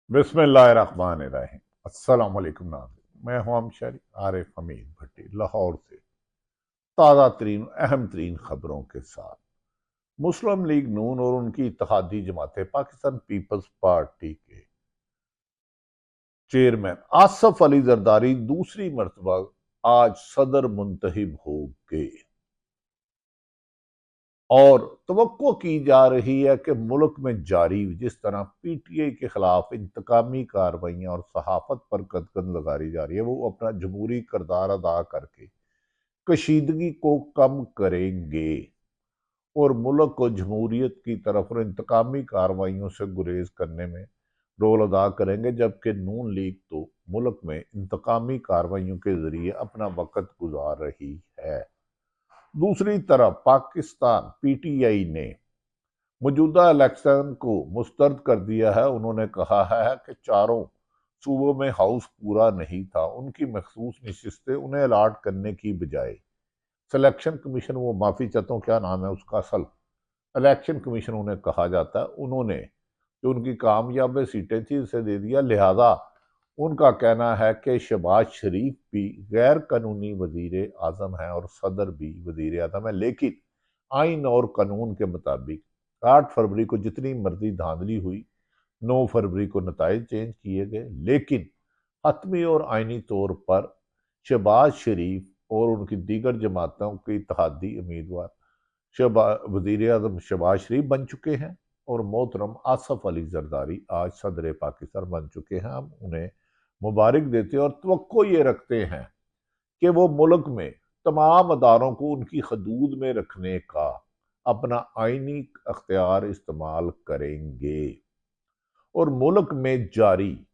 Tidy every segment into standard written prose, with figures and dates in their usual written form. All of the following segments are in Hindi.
बिस्मिल्लाहिर्रहमानिर्रहीम। अस्सलाम वालेकुम नाज़रीन, मैं हूं शरी आरिफ हमीद भट्टी लाहौर से ताज़ा तरीन अहम तरीन खबरों के साथ। मुस्लिम लीग नून और उनकी इत्तेहादी जमातें पाकिस्तान पीपल्स पार्टी के चेयरमैन आसफ अली जरदारी दूसरी मरतबा आज सदर मुंतखब हो गए और तवक्को की जा रही है कि मुल्क में जारी जिस तरह पीटीआई के खिलाफ इंतकामी कार्रवाइयां और सहाफत पर कदकन लगाई जा रही है, वो अपना जमहूरी किरदार अदा करके कशीदगी को कम करेंगे और मुल्क को जमहूरियत की तरफ और इंतकामी कार्रवाइयों से गुरेज करने में रोल अदा करेंगे। जबकि नून लीग तो मुल्क में इंतकामी कार्रवाइयों के जरिए अपना वक्त गुजार रही है। दूसरी तरफ पाकिस्तान पीटीआई ने मौजूदा इलेक्शन को मुस्तरद कर दिया है। उन्होंने कहा है कि चारों सूबों में हाउस पूरा नहीं था, उनकी मखसूस नशिस्तें उन्हें अलाट करने की बजाय सिलेक्शन कमीशन, वो माफी चाहता हूँ क्या नाम है उसका असल, इलेक्शन कमीशन उन्हें कहा जाता है, उन्होंने जो उनकी कामयाब सीटें थी उसे दे दिया। लिहाजा उनका कहना है कि शहबाज शरीफ भी गैर कानूनी वजीर आजम है और सदर भी वजीर आजम है, लेकिन आइन और कानून के मुताबिक 8 फरवरी को जितनी मर्जी धांधली हुई, 9 फरवरी को नताइज चेंज किए गए, लेकिन हतमी और आइनी तौर पर शहबाज शरीफ और उनकी दीगर जमातों के इत्तेहादी उम्मीदवार वजीर आजम शहबाज शरीफ बन चुके हैं और मोहतरम आसफ अली जरदारी आज सदर पाकिस्तान बन चुके हैं। हम उन्हें मुबारक देते हैं और तवक्को ये रखते हैं कि वो मुल्क में तमाम अदारों को उनकी हदूद में रखने का अपना आइनी अख्तियार इस्तेमाल करेंगे और मुल्क में जारी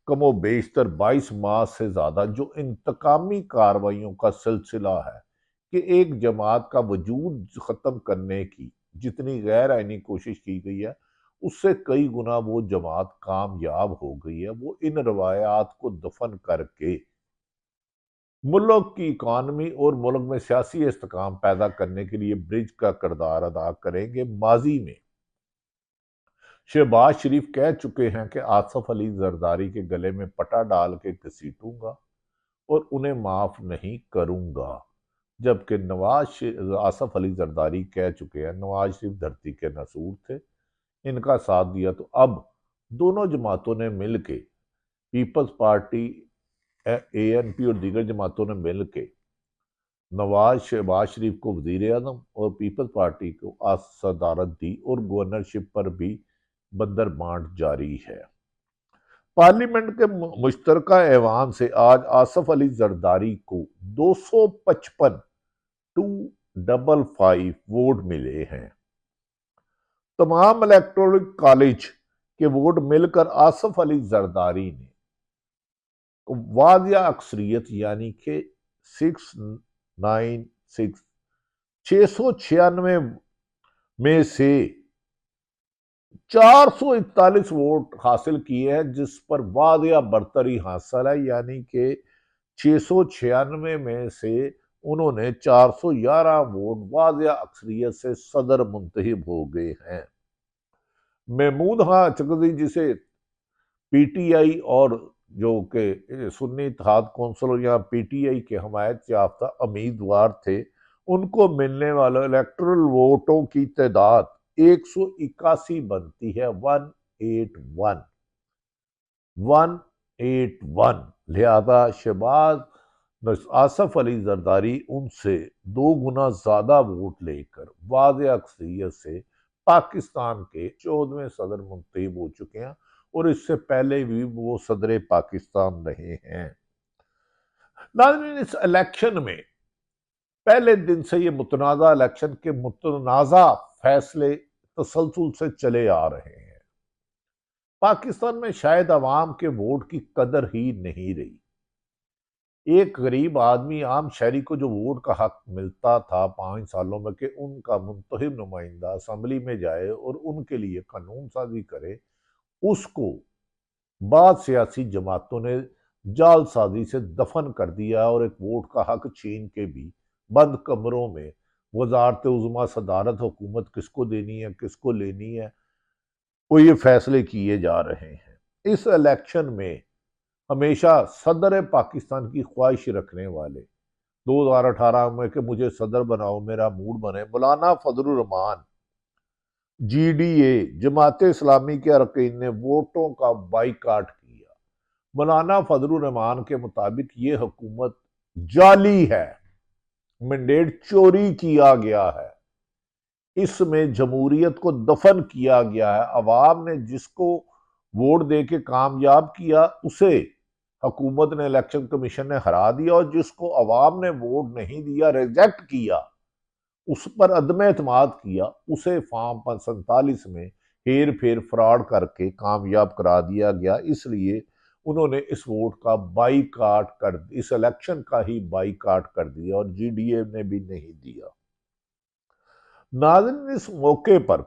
कमो बेशतर 22 माह से ज्यादा जो इंतकामी कार्रवाइयों का सिलसिला है कि एक जमात का वजूद खत्म करने की जितनी गैर आइनी कोशिश की गई है, उससे कई गुना वो जमात कामयाब हो गई है। वो इन रवायात को दफन करके मुल्क की इकानमी और मुल्क में सियासी इस्तेकाम पैदा करने के लिए ब्रिज का किरदार अदा करेंगे। माजी में शहबाज शरीफ कह चुके हैं कि आसफ अली जरदारी के गले में पटा डाल के घसीटूंगा और उन्हें माफ नहीं करूंगा। जबकि आसफ अली जरदारी कह चुके हैं नवाज शरीफ धरती के नसूर थे, इनका साथ दिया। तो अब दोनों जमातों ने मिलके, पीपल्स पार्टी एएनपी और दीगर जमातों ने मिलके नवाज शहबाज शरीफ को वजीर आजम और पीपल्स पार्टी को सदारत दी और गवर्नरशिप पर भी बंदर बांट जारी है। पार्लियामेंट के मुश्तरका ऐवान से आज आसफ अली जरदारी को 255 255 वोट मिले हैं। तमाम इलेक्टोरल कॉलेज के वोट मिलकर आसफ अली जरदारी ने वाजिया अक्सरियत यानी कि 696 696 में से 441 वोट हासिल किए हैं, जिस पर वादिया बरतरी हासिल है। यानी कि 696 में से उन्होंने 411 वोट वादिया अक्सरियत से सदर मुंतखब हो गए हैं। महमूद खां चकजी जिसे पीटीआई और जो कि सुन्नी इत्तेहाद कौंसिल या पीटीआई के हमायत याफ्ता उम्मीदवार थे, उनको मिलने वाले इलेक्टोरल वोटों की तादाद 181 बनती है। 181 181। लिहाजा शहबाज आसफ अली जरदारी उनसे 2 गुना ज्यादा वोट लेकर वाज़ेह अक्सरियत से पाकिस्तान के 14वें सदर मुंतखब हो चुके हैं और इससे पहले भी वो सदर पाकिस्तान रहे हैं। नाज़रीन, इस इलेक्शन में पहले दिन से ये मुतनाज़ा इलेक्शन के मुतनाज़ा फैसले तसलसल से चले आ रहे हैं। पाकिस्तान में शायद अवाम के वोट की कदर ही नहीं रही। एक गरीब आदमी आम शहरी को जो वोट का हक मिलता था 5 सालों में कि उनका मुंतखब नुमाइंदा असम्बली में जाए और उनके लिए कानून साजी करे, उसको बाद सियासी जमातों ने जालसाजी से दफन कर दिया और एक वोट का हक छीन के भी बंद कमरों में वजारत उज़्मा सदारत हुकूमत किसको देनी है किसको लेनी है, वो ये फैसले किए जा रहे हैं। इस इलेक्शन में हमेशा सदर पाकिस्तान की ख्वाहिश रखने वाले 2018 में कि मुझे सदर बनाओ, मेरा मूड बने, मौलाना फजलुर रहमान जीडीए जमात इस्लामी के अरकान ने वोटों का बाइकाट किया। मौलाना फजलुर रहमान के मुताबिक ये हुकूमत जाली है, मैंडेट चोरी किया गया है, इसमें जमहूरियत को दफन किया गया है। अवाम ने जिसको वोट दे के कामयाब किया उसे हुकूमत ने, इलेक्शन कमीशन ने हरा दिया, और जिसको अवाम ने वोट नहीं दिया, रिजेक्ट किया, उस पर अदम एतमाद किया, उसे फॉर्म 47 में हेर फेर फ्रॉड करके कामयाब करा दिया गया। इसलिए उन्होंने इस वोट का बाईकाट कर, इस इलेक्शन का ही बाईकाट कर दिया, और जीडीए ने भी नहीं दिया। नाज़रीन, इस मौके पर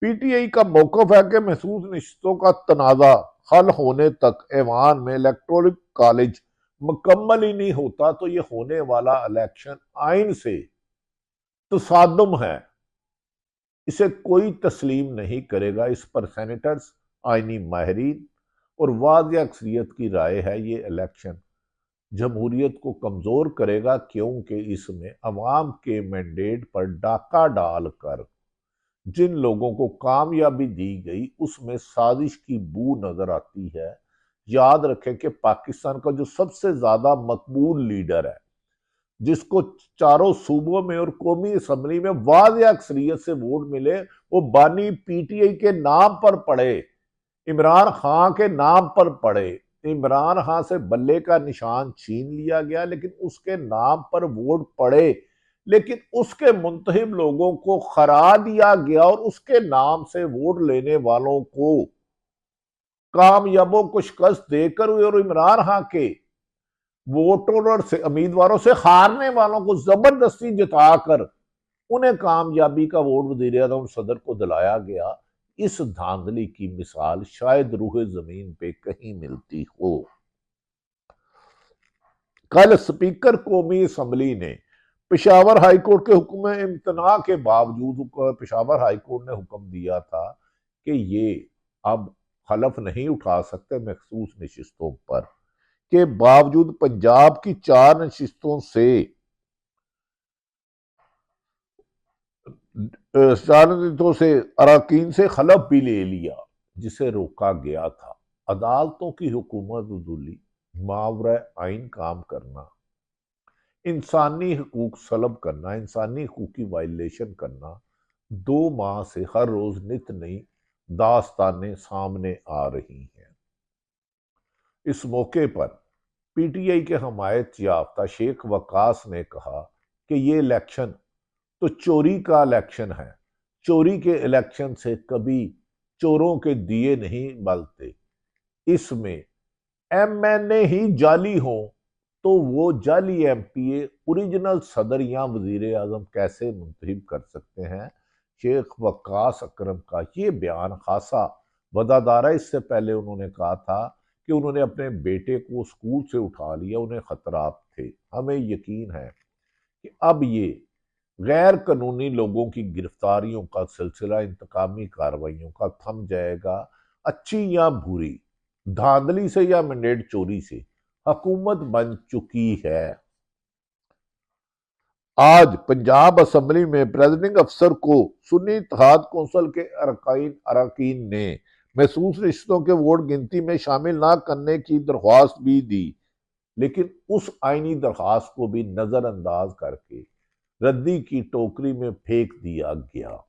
पीटीआई का मौकफ है कि महसूस नशिस्तों का तनाजा हल होने तक ऐवान में इलेक्टोरल कॉलेज मुकम्मल ही नहीं होता तो ये होने वाला इलेक्शन आइन से तसादुम है, इसे कोई तस्लीम नहीं करेगा। इस पर सेनेटर्स, आइनी माहिरीन और वाज़ेह अक्सरियत की राय है ये इलेक्शन जमहूरियत को कमज़ोर करेगा, क्योंकि इसमें अवाम के मैंडेट पर डाका डालकर जिन लोगों को कामयाबी दी गई उसमें साजिश की बू नजर आती है। याद रखें कि पाकिस्तान का जो सबसे ज्यादा मकबूल लीडर है, जिसको चारों सूबों में और कौमी असम्बली में वाज़ेह अक्सरियत से वोट मिले, वो बानी पीटीआई के नाम पर पड़े, इमरान खान के नाम पर पड़े। इमरान खान से बल्ले का निशान छीन लिया गया, लेकिन उसके नाम पर वोट पड़े, लेकिन उसके मुंतहिब लोगों को खरा दिया गया और उसके नाम से वोट लेने वालों को कामयाबों को शिकस्त देकर हुए, और इमरान खान के वोटरों से, उम्मीदवारों से हारने वालों को जबरदस्ती जिताकर उन्हें कामयाबी का वोट वजीर आज़म सदर को दिलाया गया। इस धांधली की मिसाल शायद रूह जमीन पे कहीं मिलती हो। कल स्पीकर कौमी असम्बली ने पेशावर हाईकोर्ट के हुक्म इम्तना के बावजूद, पेशावर हाईकोर्ट ने हुक्म दिया था कि ये अब हलफ नहीं उठा सकते मखसूस नशिस्तों पर, के बावजूद पंजाब की 4 नशिस्तों से अरकान से खलफ भी ले लिया, जिसे रोका गया था। अदालतों की हुकूमत उजूली, मावरा आइन काम करना, इंसानी हकूक सलब करना, इंसानी हकूक की वायलेशन करना, 2 माह से हर रोज नित नई दास्तानें सामने आ रही हैं। इस मौके पर पीटीआई के हमायत याफ्ता शेख वकास ने कहा कि ये इलेक्शन तो चोरी का इलेक्शन है, चोरी के इलेक्शन से कभी चोरों के दिए नहीं बलते, इसमें एमएनए ही जाली हो तो वो जाली एमपीए ओरिजिनल सदर या वजीर आजम कैसे मुंतखब कर सकते हैं। शेख वकास अकरम का ये बयान खासा वदादार है। इससे पहले उन्होंने कहा था कि उन्होंने अपने बेटे को स्कूल से उठा लिया, उन्हें खतरात थे। हमें यकीन है कि अब ये गैर कानूनी लोगों की गिरफ्तारियों का सिलसिला इंतकामी कार्रवाइयों का थम जाएगा। अच्छी या बुरी, धांधली से या मैंडेट चोरी से हुकूमत बन चुकी है। आज पंजाब असम्बली में प्रेसिडिंग अफसर को सुन्नी इत्तेहाद कौंसिल के अरकान ने महसूस रिश्तों के वोट गिनती में शामिल ना करने की दरख्वास्त भी दी, लेकिन उस आईनी दरख्वास्त को भी नजरअंदाज करके रद्दी की टोकरी में फेंक दिया गया।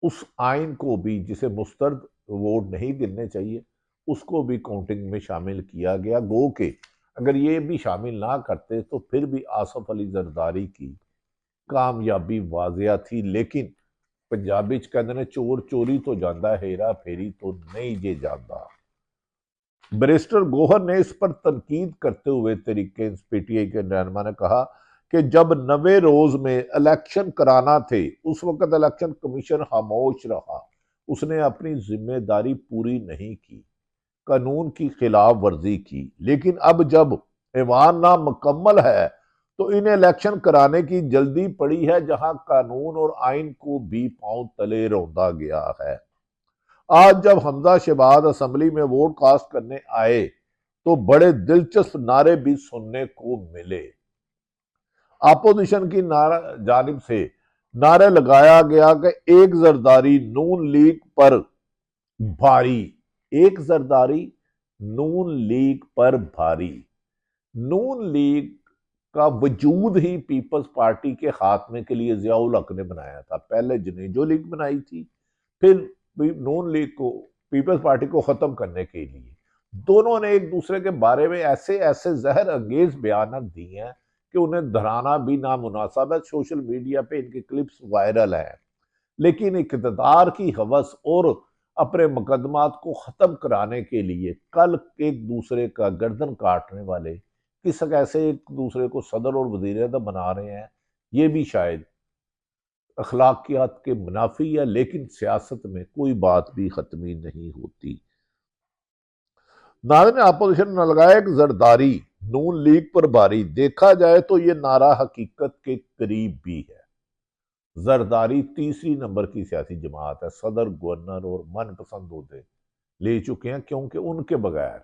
उस आइन को भी, जिसे मुस्तरद वोट नहीं गिनने चाहिए, उसको भी काउंटिंग में शामिल किया गया। गो के अगर ये भी शामिल ना करते तो फिर भी आसफ अली जरदारी की कामयाबी वाजिया थी। लेकिन पंजाबी च कहते हैं चोर चोरी तो जाता, हेरा फेरी तो नहीं जे जाता। बैरिस्टर गोहर ने इस पर तनकीद करते हुए तरीके पीटीआई के रहनुमा ने कहा कि जब 90 रोज में इलेक्शन कराना थे उस वक्त इलेक्शन कमीशन खामोश रहा, उसने अपनी जिम्मेदारी पूरी नहीं की, कानून की खिलाफ वर्जी की। लेकिन अब जब ऐवान ना मुकम्मल है तो इन्हें इलेक्शन कराने की जल्दी पड़ी है, जहां कानून और आइन को भी पांव तले रौंदा गया है। आज जब हमजा शहबाज असेंबली में वोट कास्ट करने आए तो बड़े दिलचस्प नारे भी सुनने को मिले। अपोजिशन की जानिब से नारे लगाया गया कि एक जरदारी नून लीग पर भारी, एक जरदारी नून लीग पर भारी। नून लीग का वजूद ही पीपल्स पार्टी के खात्मे के लिए जियाउल हक ने बनाया था। पहले जनेजो लीग बनाई थी, फिर नून लीग को, पीपल्स पार्टी को खत्म करने के लिए। दोनों ने एक दूसरे के बारे में ऐसे ऐसे जहर अंगेज बयान दिए हैं कि उन्हें धराना भी नामुनासिब है। सोशल मीडिया पे इनके क्लिप्स वायरल हैं। लेकिन इक़्तिदार की हवस और अपने मुकदमात को खत्म कराने के लिए कल एक दूसरे का गर्दन काटने वाले किस कैसे एक दूसरे को सदर और वजीर आज़म बना रहे हैं, ये भी शायद अखलाकियात के मुनाफी है। लेकिन सियासत में कोई बात भी खत्मी नहीं होती। नारे ने अपोजिशन ने लगाया एक जरदारी नून लीग पर भारी। देखा जाए तो ये नारा हकीकत के करीब भी है। जरदारी तीसरी नंबर की सियासी जमात है। सदर, गवर्नर और मनपसंद ओहदे ले चुके हैं, क्योंकि उनके बगैर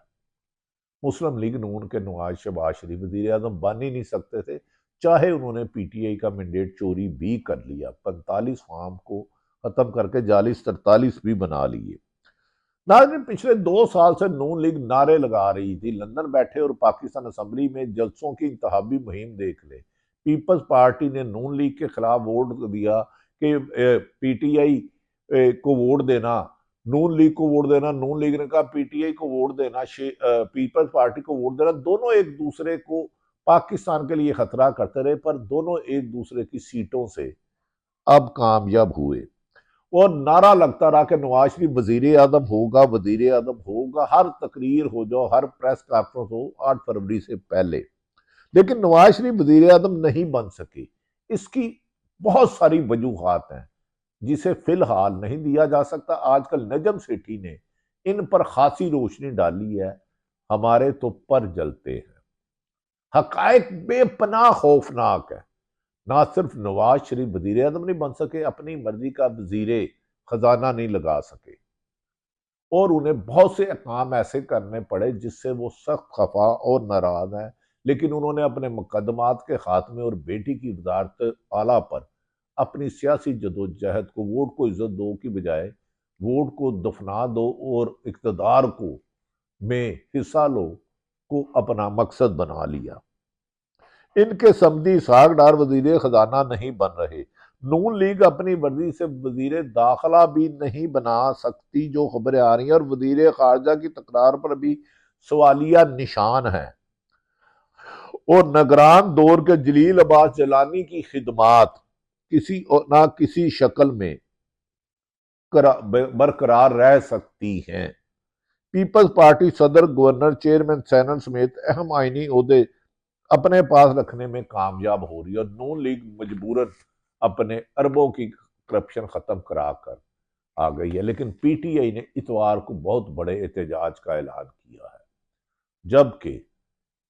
मुस्लिम लीग नून के नवाज शहबाज शरीफ वजीर आजम बन ही नहीं सकते थे, चाहे उन्होंने पीटीआई का मैंडेट चोरी भी कर लिया। 45 फार्म को खत्म करके 43 भी बना लिए। नाज़रीन, पिछले 2 साल से नून लीग नारे लगा रही थी। लंदन बैठे और पाकिस्तान असेंबली में जलसों की इंतहाबी मुहिम देख ले। पीपल्स पार्टी ने नून लीग के खिलाफ वोट दिया कि पीटीआई को वोट देना, नून लीग को वोट देना। नून लीग ने कहा पीटीआई को वोट देना, पीपल्स पार्टी को वोट देना। दोनों एक दूसरे को पाकिस्तान के लिए खतरा करते रहे, पर दोनों एक दूसरे की सीटों से अब कामयाब हुए। और नारा लगता रहा कि नवाज शरीफ वजीर आजम होगा, वजीर आजम होगा। हर तकरीर हो जाओ, हर प्रेस कॉन्फ्रेंस हो 8 फरवरी से पहले। लेकिन नवाज शरीफ वजीर आजम नहीं बन सके। इसकी बहुत सारी वजूहात हैं जिसे फिलहाल नहीं दिया जा सकता। आजकल नजम सेठी ने इन पर खासी रोशनी डाली है। हमारे तो पर जलते हैं। हकायक बेपनाह खौफनाक है। ना सिर्फ नवाज शरीफ वजीर आजम नहीं बन सके, अपनी मर्जी का वजीर खजाना नहीं लगा सके, और उन्हें बहुत से काम ऐसे करने पड़े जिससे वो सख्त खफा और नाराज हैं। लेकिन उन्होंने अपने मुकदमात के खात्मे और बेटी की वजारत आला पर अपनी सियासी जदोजहद को, वोट को इज्जत दो की बजाय वोट को दफना दो और इक़्तिदार को में हिस्सा लो को अपना मकसद बना लिया। इनके समधी साग डार वजीर खजाना नहीं बन रहे। नून लीग अपनी वर्दी से वजीर दाखिला भी नहीं बना सकती, जो खबरें आ रही हैं, और वजीर खारजा की तकरार पर भी सवालिया निशान है। और नगरान दौर के जलील अब्बास जलानी की खिदमात किसी और ना किसी शक्ल में बरकरार रह सकती हैं। पीपल्स पार्टी सदर, गवर्नर, चेयरमैन, सेनेट समेत अहम आईनी ओहदे अपने पास रखने में कामयाब हो रही है, और नून लीग मजबूरन अपने अरबों की करप्शन खत्म करा कर आ गई है। लेकिन पीटीआई ने इतवार को बहुत बड़े एहतजाज का ऐलान किया है, जबकि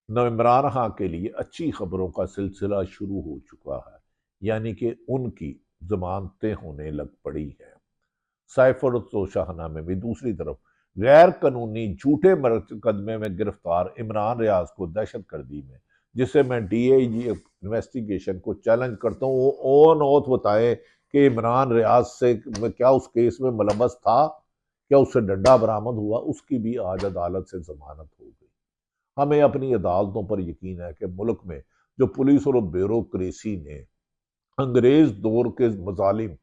इमरान खान के लिए अच्छी खबरों का सिलसिला शुरू हो चुका है, यानी कि उनकी जमानतें होने लग पड़ी है। साइफर तो शाहनामे में दूसरी तरफ गैर कानूनी झूठे मुकदमे में गिरफ्तार इमरान रियाज को दहशत गर्दी में, जिसे मैं डीआईजी इन्वेस्टिगेशन को चैलेंज करता हूँ, वो ऑन ऑथ बताएं कि इमरान रियाज से क्या उस केस में मुलव्वस था, क्या उससे डंडा बरामद हुआ। उसकी भी आज अदालत से जमानत हो गई। हमें अपनी अदालतों पर यकीन है कि मुल्क में जो पुलिस और ब्यूरोक्रेसी ने अंग्रेज दौर के मजालिम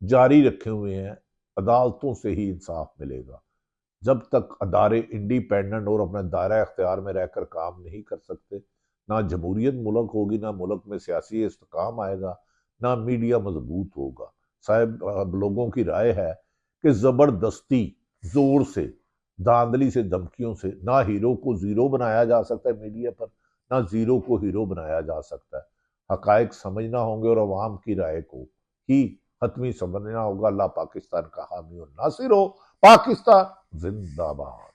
जारी रखे हुए हैं, अदालतों से ही इंसाफ मिलेगा। जब तक अदारे इंडिपेंडेंट और अपने दायरा इख्तियार में रहकर काम नहीं कर सकते, ना जमहूरियत मुल्क होगी, ना मुल्क में सियासी इस्तेकाम आएगा, ना मीडिया मजबूत होगा। साहब, लोगों की राय है कि जबरदस्ती, जोर से, धांधली से, धमकियों से ना हीरो को जीरो बनाया जा सकता है मीडिया पर, ना जीरो को हीरो बनाया जा सकता है। हकायक समझना होंगे और अवाम की राय को ही हतमी समझना होगा। अल्लाह पाकिस्तान का हामी और नासिर हो। पाकिस्तान जिंदाबाद।